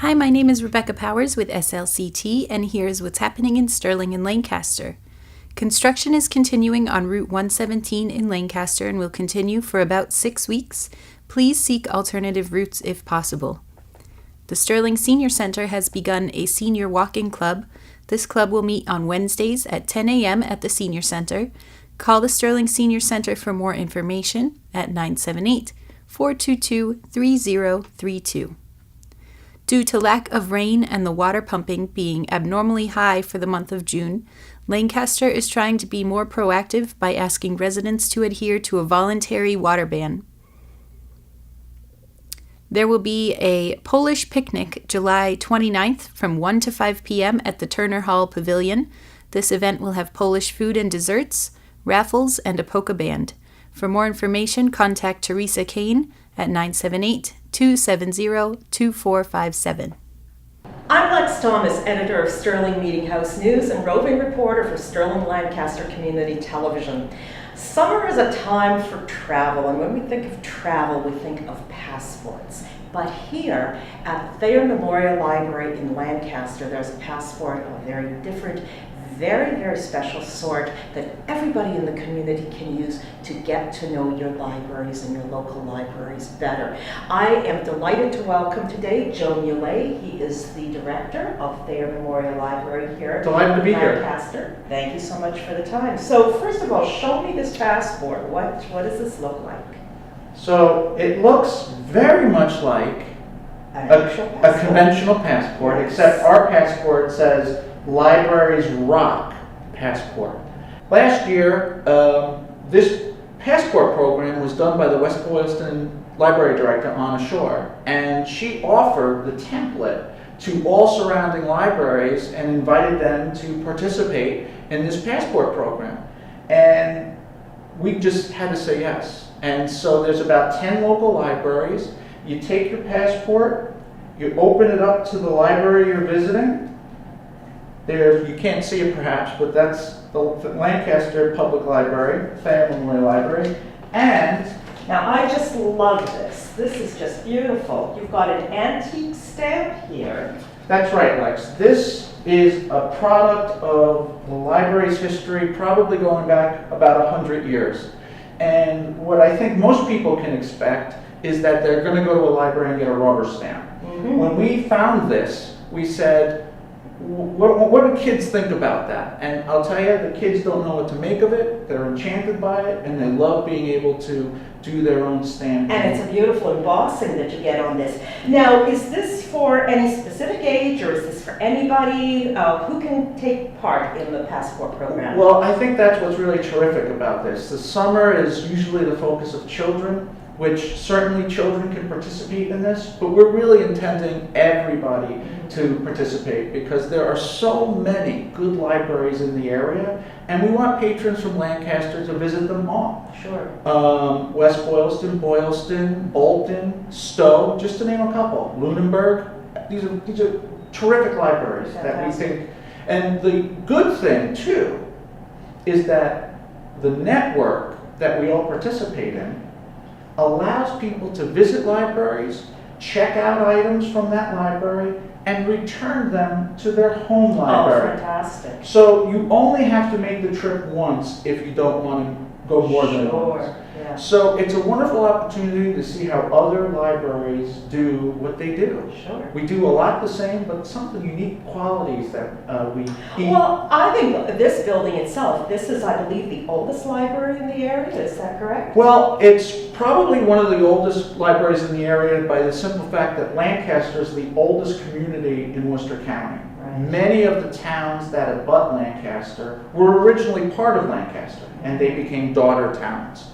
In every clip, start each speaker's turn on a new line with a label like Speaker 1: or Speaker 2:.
Speaker 1: Hi, my name is Rebecca Powers with SLCT, and here's what's happening in Sterling and Lancaster. Construction is continuing on Route 117 in Lancaster and will continue for about 6 weeks. Please seek alternative routes if possible. The Sterling Senior Center has begun a senior walking club. This club will meet on Wednesdays at 10 a.m. at the Senior Center. Call the Sterling Senior Center for more information at 978-422-3032. Due to lack of rain and the water pumping being abnormally high for the month of June, Lancaster is trying to be more proactive by asking residents to adhere to a voluntary water ban. There will be a Polish picnic July 29th from 1 to 5 p.m. at the Turner Hall Pavilion. This event will have Polish food and desserts, raffles, and a polka band. For more information, contact Teresa Kane at 978-270-2457.
Speaker 2: I'm Lex Thomas, editor of Sterling Meeting House News and roving reporter for Sterling-Lancaster Community Television. Summer is a time for travel, and when we think of travel, we think of passports. But here at Thayer Memorial Library in Lancaster, there's a passport of a very different, very, very special sort that everybody in the community can use to get to know your libraries and your local libraries better. I am delighted to welcome today Joe Mule. He is the director of Thayer Memorial Library here
Speaker 3: Delighted to be here.
Speaker 2: Lancaster. Thank you so much for the time. So first of all, show me this passport. What does this look like?
Speaker 3: So it looks very much like a conventional passport,
Speaker 2: Yes.
Speaker 3: except our passport says Libraries Rock Passport. Last year, this passport program was done by the West Boylston Library Director, Anna Shore, and she offered the template to all surrounding libraries and invited them to participate in this passport program. And we just had to say yes. And so there's about 10 local libraries. You take your passport, you open it up to the library you're visiting. There, you can't see it perhaps, but that's the Lancaster Public Library, Thayer Memorial Library. And
Speaker 2: now I just love this. This is just beautiful. You've got an antique stamp here.
Speaker 3: that's right, Lex. This is a product of the library's history, probably going back about 100 years. And what I think most people can expect is that they're going to go to a library and get a rubber stamp.
Speaker 2: Mm-hmm.
Speaker 3: When we found this, we said, what do kids think about that? And I'll tell you, the kids don't know what to make of it. They're enchanted by it, and they love being able to do their own stamp.
Speaker 2: And it's a beautiful embossing that you get on this. Now, is this for any specific age, or is this for anybody? Who can take part in the passport program?
Speaker 3: Well, I think that's what's really terrific about this. The summer is usually the focus of children, which certainly children can participate in this, but we're really intending everybody to participate because there are so many good libraries in the area, and we want patrons from Lancaster to visit them all.
Speaker 2: Sure.
Speaker 3: West Boylston, Boylston, Bolton, Stowe, just to name a couple. Lunenburg. These are terrific libraries that we think. And the good thing too is that the network that we all participate in allows people to visit libraries, check out items from that library, and return them to their home library.
Speaker 2: Oh, fantastic.
Speaker 3: So you only have to make the trip once if you don't want to go more than once.
Speaker 2: Yeah.
Speaker 3: So it's a wonderful opportunity to see how other libraries do what they do.
Speaker 2: Sure.
Speaker 3: We do a lot the same, but some of the unique qualities that we keep.
Speaker 2: Well, I think this building itself, this is, I believe, the oldest library in the area. Is that correct?
Speaker 3: Well, it's probably one of the oldest libraries in the area by the simple fact that Lancaster is the oldest community in Worcester County.
Speaker 2: Right.
Speaker 3: Many of the towns that abut Lancaster were originally part of Lancaster, and they became daughter towns.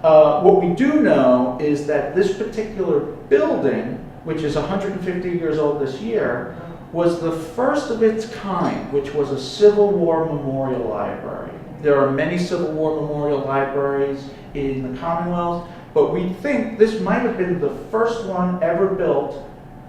Speaker 3: What we do know is that this particular building, which is 150 years old this year, was the first of its kind, which was a Civil War memorial library. There are many Civil War memorial libraries in the Commonwealth, but we think this might have been the first one ever built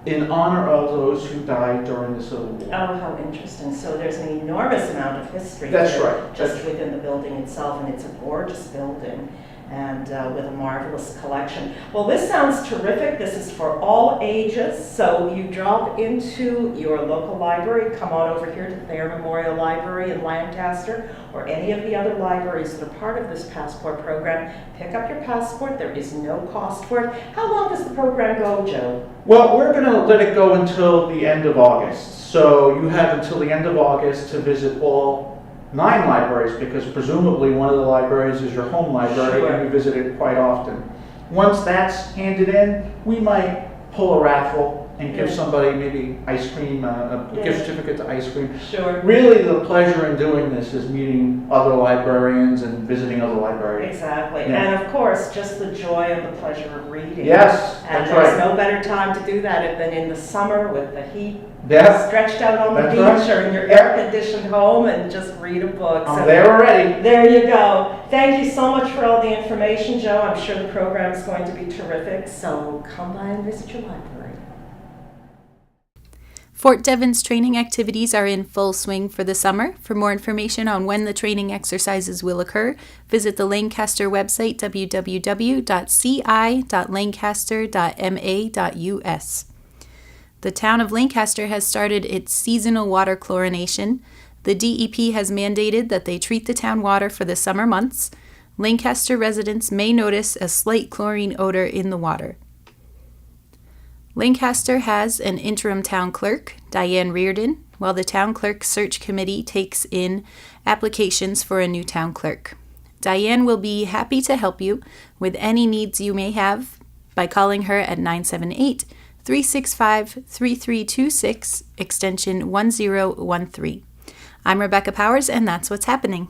Speaker 3: in honor of those who died during the Civil War.
Speaker 2: Oh, how interesting. So there's an enormous amount of history
Speaker 3: That's
Speaker 2: here,
Speaker 3: right.
Speaker 2: just within the building itself, and it's a gorgeous building. and with a marvelous collection. Well, this sounds terrific. This is for all ages, so you drop into your local library, come on over here to Thayer Memorial Library in Lancaster, or any of the other libraries that are part of this passport program. Pick up your passport. There is no cost for it. How long does the program go, Joe?
Speaker 3: Well, we're going to let it go until the end of August. So you have until the end of August to visit all 9 libraries, because presumably one of the libraries is your home library.
Speaker 2: Sure.
Speaker 3: And you visit it quite often. Once that's handed in, we might pull a raffle and give somebody maybe ice cream, a gift certificate to ice cream.
Speaker 2: Sure.
Speaker 3: Really, the pleasure in doing this is meeting other librarians and visiting other libraries.
Speaker 2: Exactly.
Speaker 3: Yeah.
Speaker 2: And of course, just the joy and the pleasure of reading.
Speaker 3: Yes,
Speaker 2: And
Speaker 3: that's
Speaker 2: there's
Speaker 3: right.
Speaker 2: no better time to do that than in the summer with the heat
Speaker 3: Yeah.
Speaker 2: stretched out on the
Speaker 3: That's
Speaker 2: beach
Speaker 3: right.
Speaker 2: or in your air-conditioned home and just read a book.
Speaker 3: I'm there already.
Speaker 2: There you go. Thank you so much for all the information, Joe. I'm sure the program is going to be terrific, so come by and visit your library.
Speaker 1: Fort Devon's training activities are in full swing for the summer. For more information on when the training exercises will occur, visit the Lancaster website www.ci.lancaster.ma.us. The town of Lancaster has started its seasonal water chlorination. The DEP has mandated that they treat the town water for the summer months. Lancaster residents may notice a slight chlorine odor in the water. Lancaster has an interim town clerk, Diane Reardon, while the town clerk search committee takes in applications for a new town clerk. Diane will be happy to help you with any needs you may have by calling her at 978-365-3326, extension 1013. I'm Rebecca Powers, and that's what's happening.